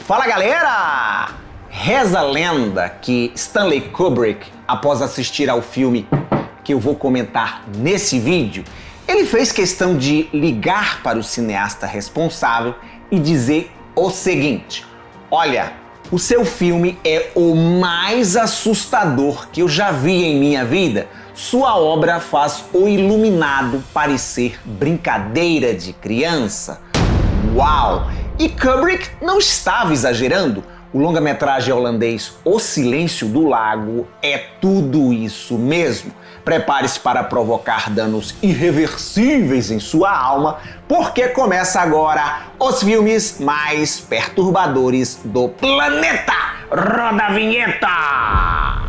Fala, galera! Reza a lenda que Stanley Kubrick, após assistir ao filme que eu vou comentar nesse vídeo, ele fez questão de ligar para o cineasta responsável e dizer o seguinte: olha, o seu filme é o mais assustador que eu já vi em minha vida. Sua obra faz O Iluminado parecer brincadeira de criança. Uau! E Kubrick não estava exagerando. O longa-metragem holandês O Silêncio do Lago é tudo isso mesmo. Prepare-se para provocar danos irreversíveis em sua alma, porque começa agora os filmes mais perturbadores do planeta. Roda a vinheta!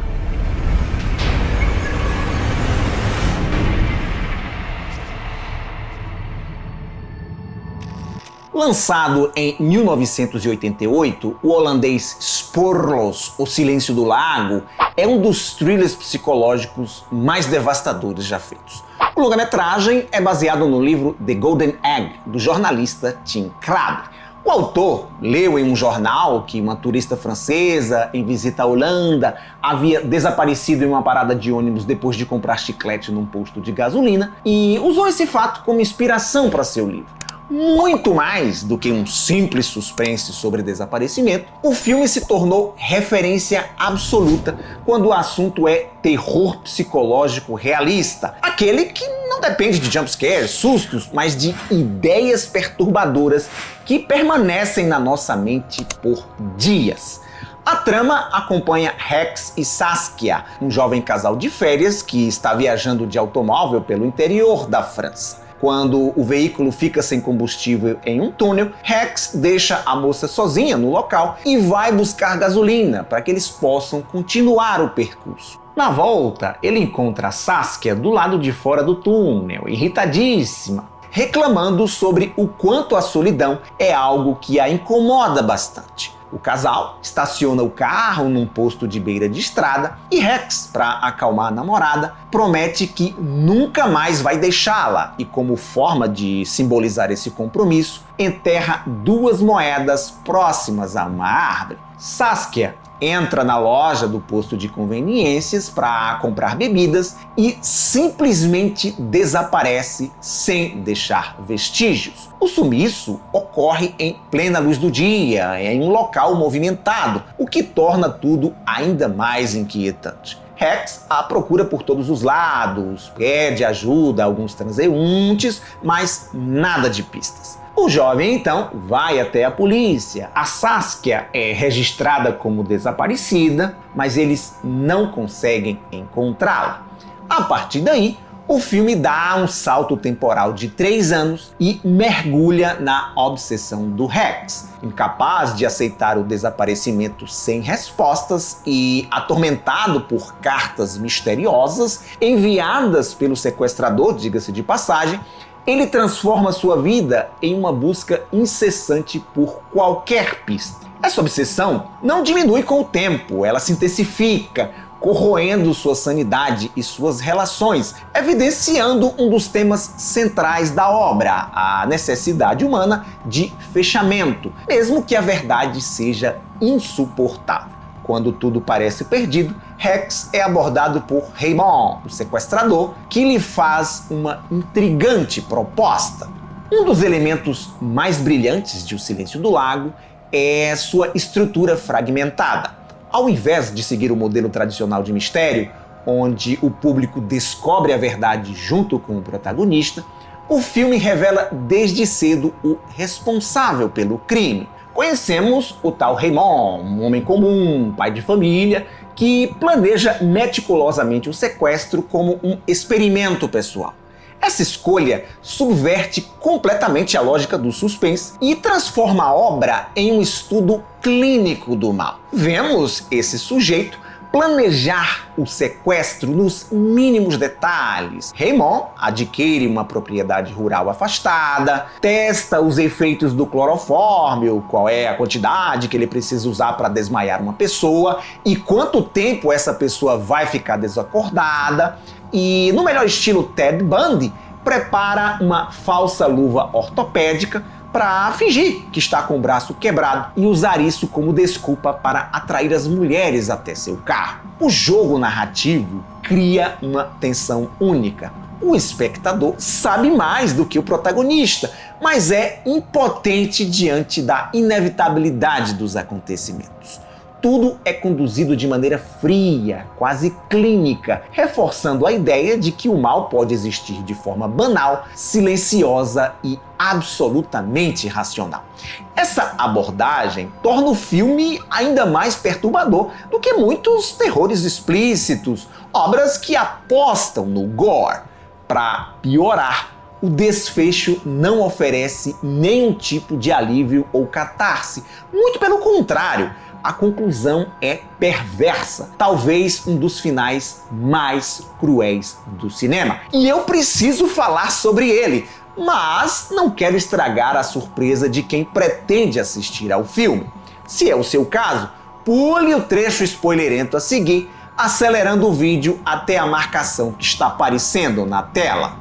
Lançado em 1988, o holandês Spoorloos, O Silêncio do Lago, é um dos thrillers psicológicos mais devastadores já feitos. O longa-metragem é baseado no livro The Golden Egg, do jornalista Tim Krabbe. O autor leu em um jornal que uma turista francesa, em visita à Holanda, havia desaparecido em uma parada de ônibus depois de comprar chiclete num posto de gasolina e usou esse fato como inspiração para seu livro. Muito mais do que um simples suspense sobre desaparecimento, o filme se tornou referência absoluta quando o assunto é terror psicológico realista. Aquele que não depende de jumpscares, sustos, mas de ideias perturbadoras que permanecem na nossa mente por dias. A trama acompanha Rex e Saskia, um jovem casal de férias que está viajando de automóvel pelo interior da França. Quando o veículo fica sem combustível em um túnel, Rex deixa a moça sozinha no local e vai buscar gasolina para que eles possam continuar o percurso. Na volta, ele encontra a Saskia do lado de fora do túnel, irritadíssima, reclamando sobre o quanto a solidão é algo que a incomoda bastante. O casal estaciona o carro num posto de beira de estrada e Rex, para acalmar a namorada, promete que nunca mais vai deixá-la e, como forma de simbolizar esse compromisso, enterra 2 moedas próximas a uma árvore. Saskia entra na loja do posto de conveniências para comprar bebidas e simplesmente desaparece sem deixar vestígios. O sumiço ocorre em plena luz do dia, em um local movimentado, o que torna tudo ainda mais inquietante. Rex a procura por todos os lados, pede ajuda a alguns transeuntes, mas nada de pistas. O jovem então vai até a polícia. A Saskia é registrada como desaparecida, mas eles não conseguem encontrá-la. A partir daí, o filme dá um salto temporal de 3 anos e mergulha na obsessão do Rex. Incapaz de aceitar o desaparecimento sem respostas e atormentado por cartas misteriosas enviadas pelo sequestrador, diga-se de passagem, ele transforma sua vida em uma busca incessante por qualquer pista. Essa obsessão não diminui com o tempo, ela se intensifica, corroendo sua sanidade e suas relações, evidenciando um dos temas centrais da obra, a necessidade humana de fechamento, mesmo que a verdade seja insuportável. Quando tudo parece perdido, Rex é abordado por Raymond, o sequestrador, que lhe faz uma intrigante proposta. Um dos elementos mais brilhantes de O Silêncio do Lago é sua estrutura fragmentada. Ao invés de seguir o modelo tradicional de mistério, onde o público descobre a verdade junto com o protagonista, o filme revela desde cedo o responsável pelo crime. Conhecemos o tal Raymond, um homem comum, pai de família, que planeja meticulosamente o sequestro como um experimento pessoal. Essa escolha subverte completamente a lógica do suspense e transforma a obra em um estudo clínico do mal. Vemos esse sujeito planejar o sequestro nos mínimos detalhes. Raymond adquire uma propriedade rural afastada, testa os efeitos do clorofórmio, qual é a quantidade que ele precisa usar para desmaiar uma pessoa e quanto tempo essa pessoa vai ficar desacordada. E, no melhor estilo Ted Bundy, prepara uma falsa luva ortopédica para fingir que está com o braço quebrado e usar isso como desculpa para atrair as mulheres até seu carro. O jogo narrativo cria uma tensão única. O espectador sabe mais do que o protagonista, mas é impotente diante da inevitabilidade dos acontecimentos. Tudo é conduzido de maneira fria, quase clínica, reforçando a ideia de que o mal pode existir de forma banal, silenciosa e absolutamente racional. Essa abordagem torna o filme ainda mais perturbador do que muitos terrores explícitos, obras que apostam no gore. Para piorar, o desfecho não oferece nenhum tipo de alívio ou catarse. Muito pelo contrário, a conclusão é perversa, talvez um dos finais mais cruéis do cinema. E eu preciso falar sobre ele, mas não quero estragar a surpresa de quem pretende assistir ao filme. Se é o seu caso, pule o trecho spoilerento a seguir, acelerando o vídeo até a marcação que está aparecendo na tela.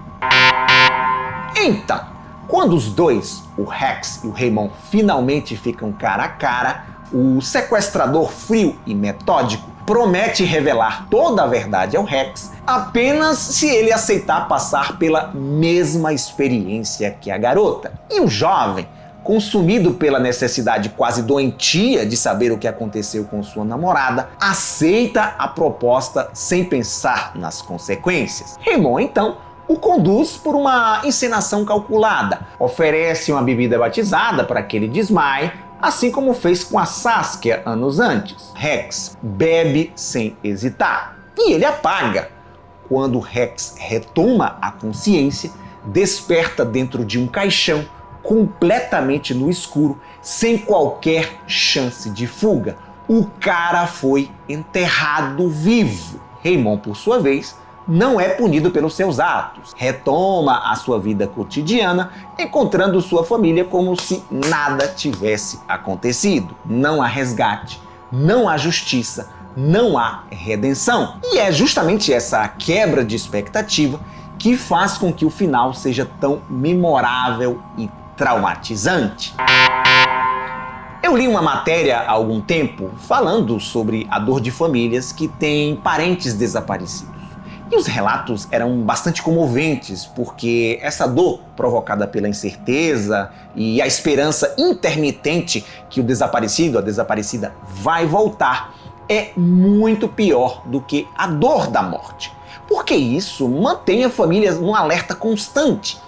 Então, quando os dois, o Rex e o Raymond, finalmente ficam cara a cara, o sequestrador frio e metódico promete revelar toda a verdade ao Rex apenas se ele aceitar passar pela mesma experiência que a garota. E o jovem, consumido pela necessidade quase doentia de saber o que aconteceu com sua namorada, aceita a proposta sem pensar nas consequências. Raymond, então, o conduz por uma encenação calculada, oferece uma bebida batizada para que ele desmaie, assim como fez com a Saskia anos antes. Rex bebe sem hesitar e ele apaga. Quando Rex retoma a consciência, desperta dentro de um caixão, completamente no escuro, sem qualquer chance de fuga. O cara foi enterrado vivo. Raymond, por sua vez, não é punido pelos seus atos. Retoma a sua vida cotidiana, encontrando sua família como se nada tivesse acontecido. Não há resgate, não há justiça, não há redenção. E é justamente essa quebra de expectativa que faz com que o final seja tão memorável e traumatizante. Eu li uma matéria há algum tempo falando sobre a dor de famílias que têm parentes desaparecidos. E os relatos eram bastante comoventes, porque essa dor provocada pela incerteza e a esperança intermitente que o desaparecido, a desaparecida, vai voltar, é muito pior do que a dor da morte. Porque isso mantém a família num alerta constante.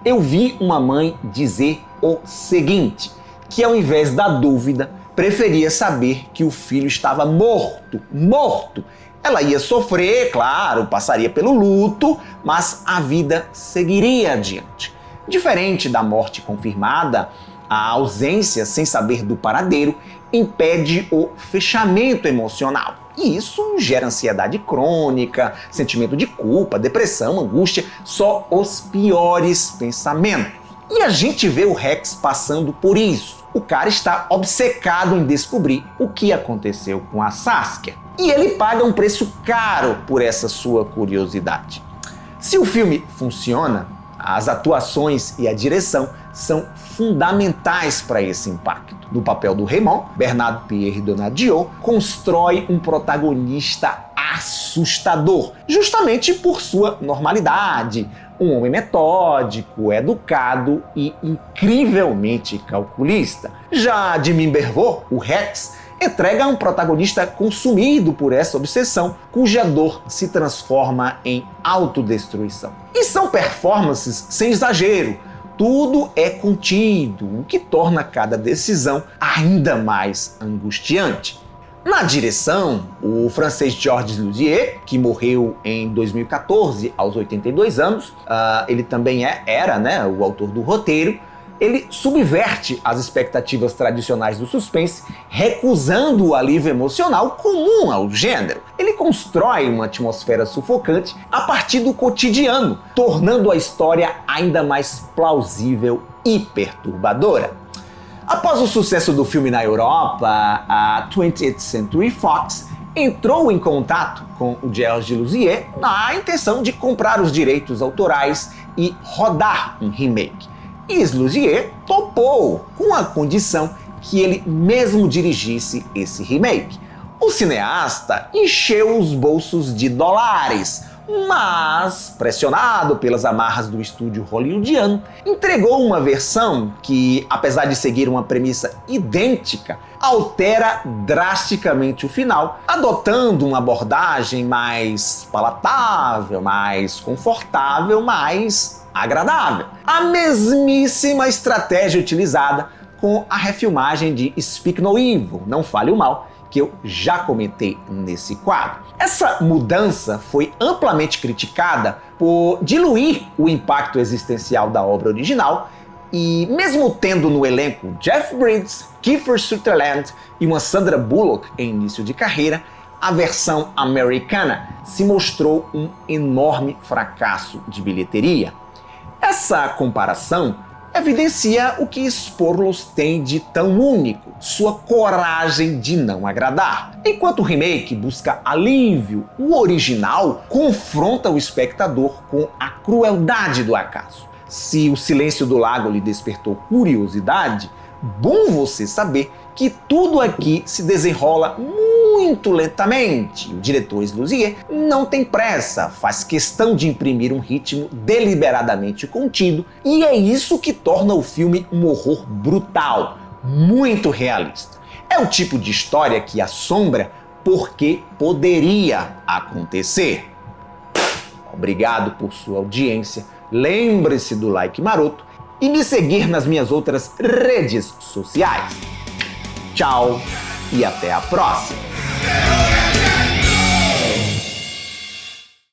Eu vi uma mãe dizer o seguinte, que ao invés da dúvida, preferia saber que o filho estava morto. Ela ia sofrer, claro, passaria pelo luto, mas a vida seguiria adiante. Diferente da morte confirmada, a ausência sem saber do paradeiro impede o fechamento emocional. E isso gera ansiedade crônica, sentimento de culpa, depressão, angústia, só os piores pensamentos. E a gente vê o Rex passando por isso. O cara está obcecado em descobrir o que aconteceu com a Saskia. E ele paga um preço caro por essa sua curiosidade. Se o filme funciona, as atuações e a direção são fundamentais para esse impacto. No papel do Raymond, Bernard-Pierre Donadieu constrói um protagonista assustador, justamente por sua normalidade. Um homem metódico, educado e incrivelmente calculista. Já Jimmy Bervaux, o Rex, entrega um protagonista consumido por essa obsessão, cuja dor se transforma em autodestruição. E são performances sem exagero. Tudo é contido, o que torna cada decisão ainda mais angustiante. Na direção, o francês Georges Luzier, que morreu em 2014, aos 82 anos, ele também era o autor do roteiro, ele subverte as expectativas tradicionais do suspense, recusando o alívio emocional comum ao gênero. Ele constrói uma atmosfera sufocante a partir do cotidiano, tornando a história ainda mais plausível e perturbadora. Após o sucesso do filme na Europa, a 20th Century Fox entrou em contato com o Georges Luzier na intenção de comprar os direitos autorais e rodar um remake. E Sluzier topou, com a condição que ele mesmo dirigisse esse remake. O cineasta encheu os bolsos de dólares, mas, pressionado pelas amarras do estúdio hollywoodiano, entregou uma versão que, apesar de seguir uma premissa idêntica, altera drasticamente o final, adotando uma abordagem mais palatável, mais confortável, mais agradável. A mesmíssima estratégia utilizada com a refilmagem de Speak No Evil, Não Fale o Mal, que eu já comentei nesse quadro. Essa mudança foi amplamente criticada por diluir o impacto existencial da obra original e, mesmo tendo no elenco Jeff Bridges, Kiefer Sutherland e uma Sandra Bullock em início de carreira, a versão americana se mostrou um enorme fracasso de bilheteria. Essa comparação evidencia o que Sporlos tem de tão único, sua coragem de não agradar. Enquanto o remake busca alívio, o original confronta o espectador com a crueldade do acaso. Se O Silêncio do Lago lhe despertou curiosidade, bom você saber que tudo aqui se desenrola muito lentamente. O diretor Sluzier não tem pressa, faz questão de imprimir um ritmo deliberadamente contido, e é isso que torna o filme um horror brutal, muito realista. É o tipo de história que assombra porque poderia acontecer. Obrigado por sua audiência, lembre-se do like maroto e me seguir nas minhas outras redes sociais. Tchau e até a próxima!